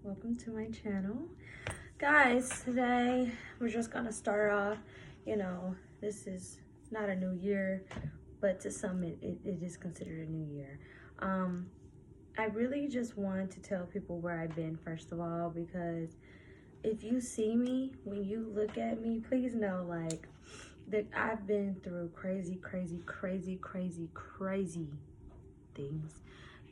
welcome to my channel. Guys, today we're just gonna start off, this is not a new year, but to some it is considered a new year. I really just wanted to tell people where I've been, first of all, because if you see me, when you look at me, please know like that I've been through crazy things.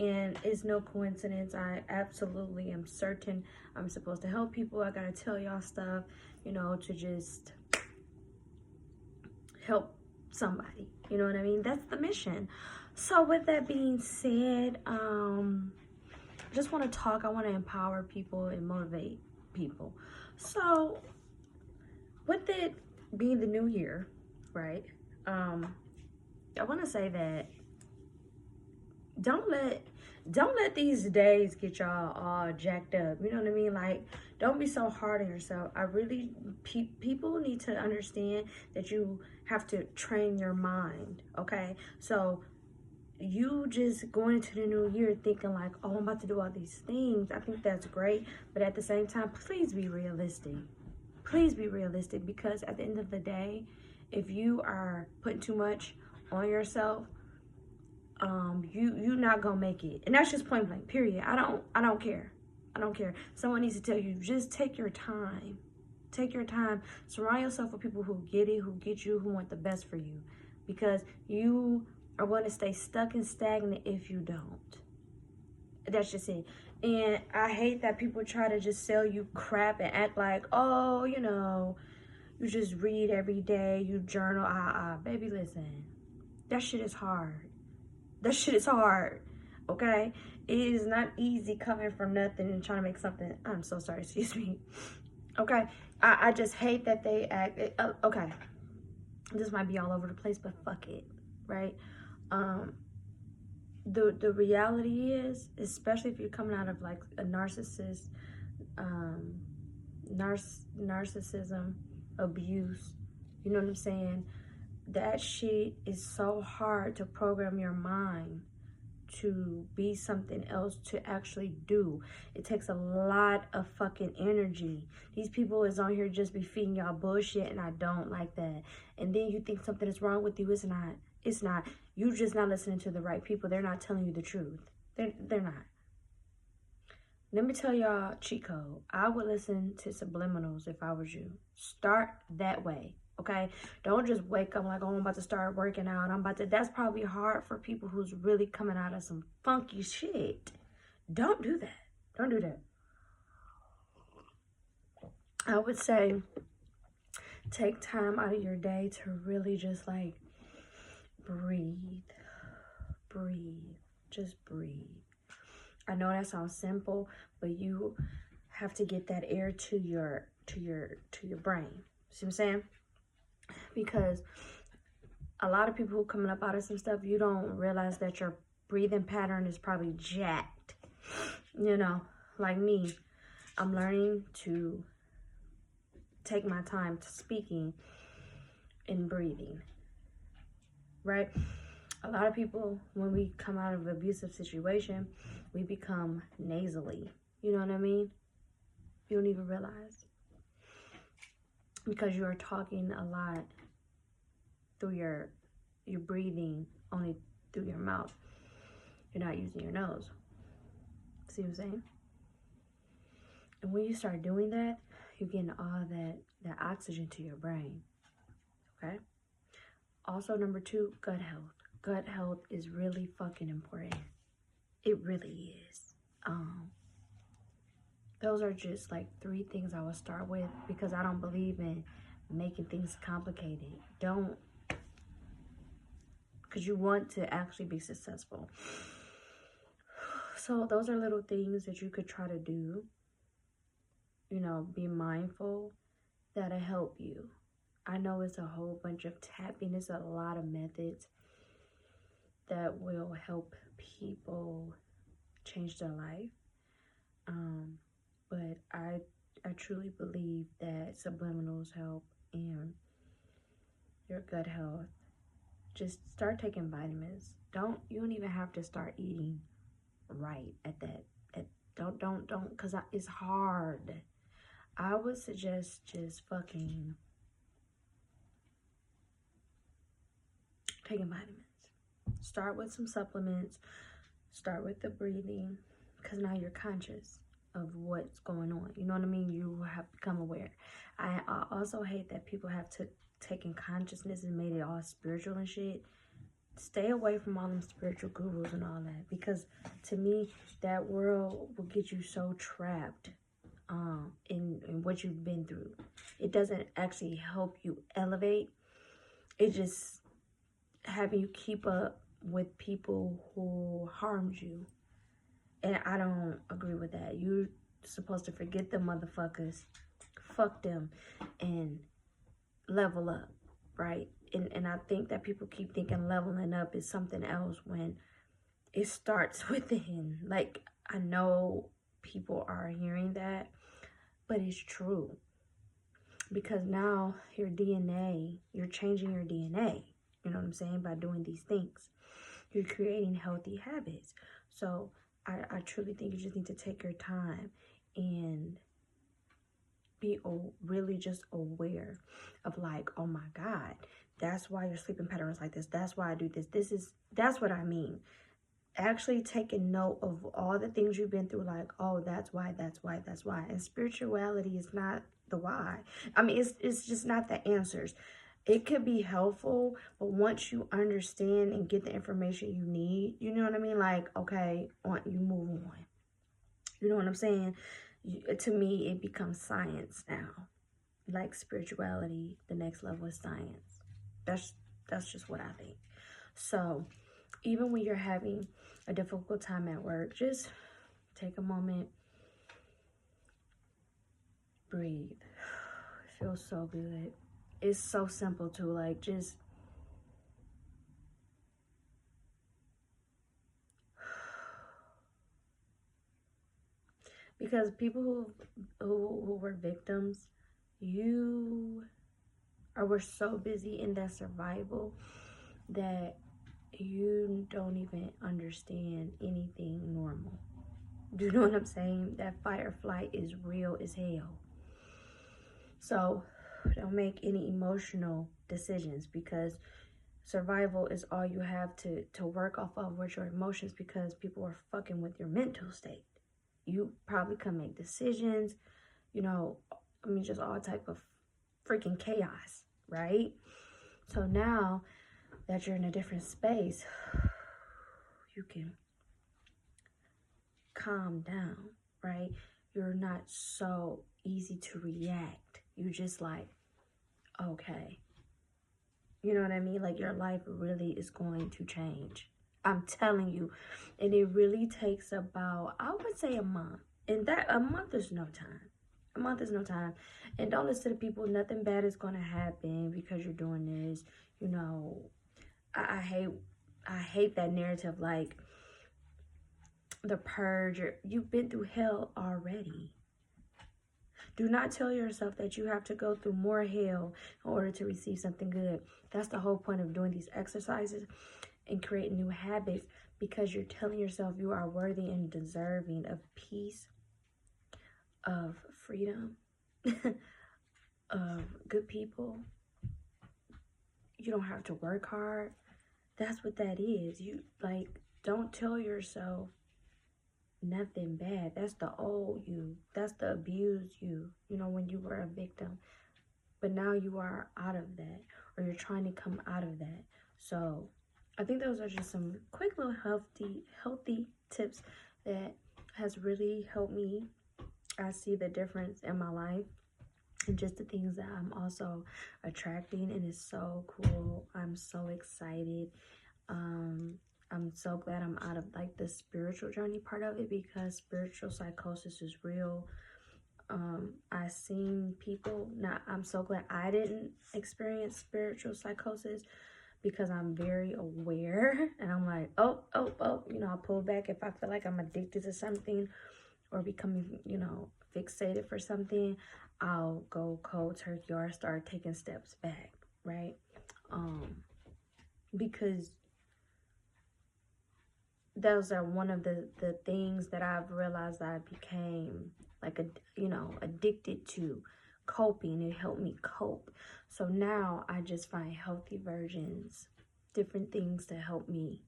And it's no coincidence. I absolutely am certain I'm supposed to help people. I gotta tell y'all stuff, to just help somebody. You know what I mean? That's the mission. So with that being said, just want to talk. I want to empower people and motivate people. So with it being the new year, right? I want to say that don't let these days get y'all all jacked up. You know what I mean? Like, don't be so hard on yourself. I really, people need to understand that you have to train your mind, okay? So you just going into the new year thinking like, oh, I'm about to do all these things. I think that's great. But at the same time, please be realistic. Please be realistic, because at the end of the day, if you are putting too much on yourself, you're not gonna make it. And that's just point blank, period. I don't care. Someone needs to tell you, just take your time. Take your time. Surround yourself with people who get it, who get you, who want the best for you. Because you are going to stay stuck and stagnant if you don't. That's just it. And I hate that people try to just sell you crap and act like, oh, you just read every day, you journal. Baby, listen. That shit is hard. Okay? It is not easy coming from nothing and trying to make something. I'm so sorry, excuse me. Okay? I just hate that they act. Okay. This might be all over the place, but fuck it. Right? The reality is, especially if you're coming out of like a narcissism, abuse, you know what I'm saying? That shit is so hard to program your mind to be something else, to actually do. It takes a lot of fucking energy. These people is on here just be feeding y'all bullshit, and I don't like that. And then you think something is wrong with you. It's not. You just not listening to the right people. They're not telling you the truth. They're not. Let me tell y'all cheat code. I would listen to subliminals if I was you. Start that way. Okay, don't just wake up like, oh, I'm about to start working out. That's probably hard for people who's really coming out of some funky shit. Don't do that. Don't do that. I would say take time out of your day to really just like breathe. Just breathe. I know that sounds simple, but you have to get that air to your brain. See what I'm saying? Because a lot of people who coming up out of some stuff, you don't realize that your breathing pattern is probably jacked. Like me, I'm learning to take my time to speaking and breathing, right? A lot of people, when we come out of an abusive situation, we become nasally. You know what I mean? You don't even realize. Because you are talking a lot through you're breathing only through your mouth. You're not using your nose. See what I'm saying? And when you start doing that, you're getting all that oxygen to your brain. Okay? Also, number 2, gut health. Gut health is really fucking important. It really is. Those are just like 3 things I would start with, because I don't believe in making things complicated. Don't. Because you want to actually be successful. So those are little things that you could try to do. Be mindful. That'll help you. I know it's a whole bunch of tapping. There's a lot of methods that will help people change their life. But I truly believe that subliminals help, and your gut health. Just start taking vitamins. You don't even have to start eating right at Don't, because it's hard. I would suggest just fucking taking vitamins. Start with some supplements. Start with the breathing, because now you're conscious of what's going on. You know what I mean? You have become aware. I also hate that people have taken consciousness and made it all spiritual and shit. Stay away from all them spiritual gurus and all that, because to me, that world will get you so trapped in what you've been through. It doesn't actually help you elevate. It just having you keep up with people who harmed you. And I don't agree with that. You're supposed to forget them motherfuckers. Fuck them and level up, right? And I think that people keep thinking leveling up is something else when it starts within. Like, I know people are hearing that, but it's true. Because now your DNA, you're changing your DNA. You know what I'm saying? By doing these things. You're creating healthy habits. So I truly think you just need to take your time and be really just aware of like, oh my God, that's why your sleeping pattern is like this. That's why I do this. That's what I mean. Actually taking note of all the things you've been through, like, oh, that's why. And spirituality is not the why. I mean, it's just not the answers. It could be helpful, but once you understand and get the information you need, you know what I mean? Like, okay, you move on. You know what I'm saying? To me, it becomes science now. Like spirituality, the next level is science. That's just what I think. So, even when you're having a difficult time at work, just take a moment, breathe. It feels so good. It's so simple too, like just because people who were victims, were so busy in that survival that you don't even understand anything normal. Do you know what I'm saying? That fight or flight is real as hell. So don't make any emotional decisions, because survival is all you have to work off of with your emotions, because people are fucking with your mental state. You probably can make decisions, you know, I mean, just all type of freaking chaos, right? So now that you're in a different space, you can calm down, right? You're not so easy to react. You just like, okay. You know what I mean? Like, your life really is going to change. I'm telling you. And it really takes about, I would say, a month. And that, a month is no time. A month is no time. And don't listen to people. Nothing bad is going to happen because you're doing this. You know, I hate that narrative, like the purge. You've been through hell already. Do not tell yourself that you have to go through more hell in order to receive something good. That's the whole point of doing these exercises and creating new habits, because you're telling yourself you are worthy and deserving of peace, of freedom, of good people. You don't have to work hard. That's what that is. You, like, don't tell yourself nothing bad. That's the old you. That's the abused you, you know, when you were a victim. But now you are out of that, or you're trying to come out of that. So I think those are just some quick little healthy tips that has really helped me. I see the difference in my life and just the things that I'm also attracting, and it's so cool. I'm so excited. I'm so glad I'm out of like the spiritual journey part of it, because spiritual psychosis is real. I've seen people. Now, I'm so glad I didn't experience spiritual psychosis, because I'm very aware, and I'm like, oh, you know, I'll pull back if I feel like I'm addicted to something or becoming, you know, fixated for something. I'll go cold turkey, or start taking steps back, right? Because those are one of the things that I've realized I became like addicted to. Coping, it helped me cope. So now I just find healthy versions, different things to help me,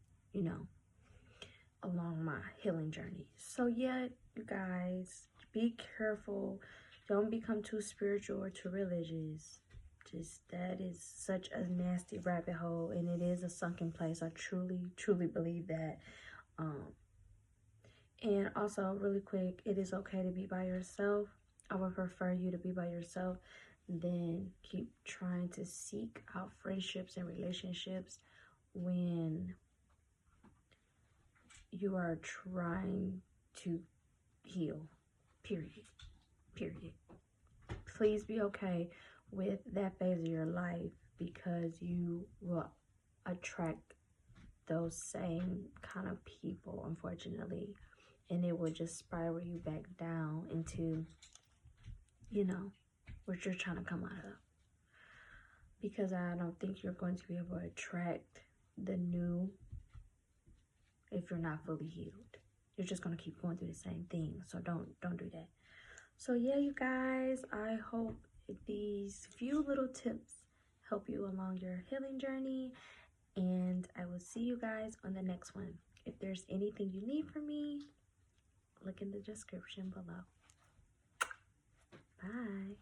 along my healing journey. So yeah, you guys, be careful. Don't become too spiritual or too religious. Just, that is such a nasty rabbit hole, and it is a sunken place. I truly believe that. And also, really quick, it is okay to be by yourself. I would prefer you to be by yourself than keep trying to seek out friendships and relationships when you are trying to heal. Period. Please be okay with that phase of your life, because you will attract those same kind of people, unfortunately, and it will just spiral you back down into what you're trying to come out of, because I don't think you're going to be able to attract the new if you're not fully healed. You're just going to keep going through the same thing. So don't do that. So yeah, you guys, I hope these few little tips help you along your healing journey, and I will see you guys on the next one. If there's anything you need from me, look in the description below. Bye.